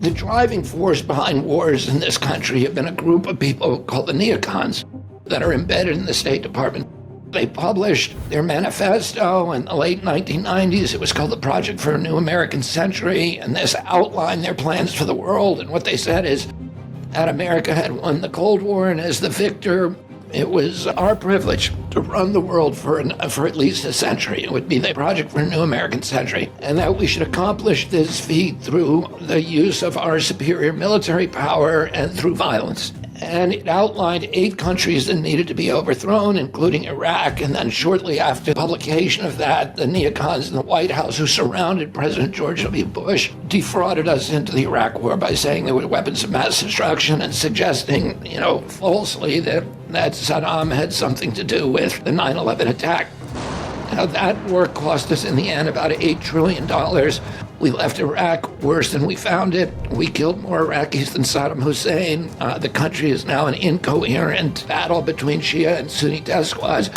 The driving force behind wars in this country have been a group of people called the Neocons that are embedded in the State Department. They published their manifesto in the late 1990s. It was called the Project for a New American Century, and this outlined their plans for the world. And what they said is that America had won the Cold War, and as the victor, it was our privilege to run the world for at least a century. It would be the Project for a New American Century, and that we should accomplish this feat through the use of our superior military power and through violence. And it outlined 8 countries that needed to be overthrown, including Iraq. And then shortly after publication of that, the neocons in the White House, who surrounded President George W. Bush, defrauded us into the Iraq War by saying there were weapons of mass destruction and suggesting, falsely that Saddam had something to do with the 9/11 attack. Now, that war cost us in the end about $8 trillion. We left Iraq worse than we found it. We killed more Iraqis than Saddam Hussein. The country is now an incoherent battle between Shia and Sunni death squads.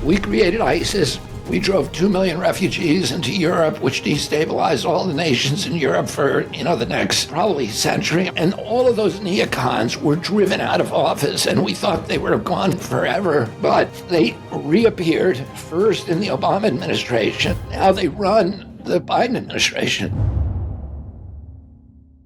We created ISIS. We drove 2 million refugees into Europe, which destabilized all the nations in Europe for, the next probably century. And all of those neocons were driven out of office, and we thought they were gone forever. But they reappeared first in the Obama administration. Now they run the Biden administration.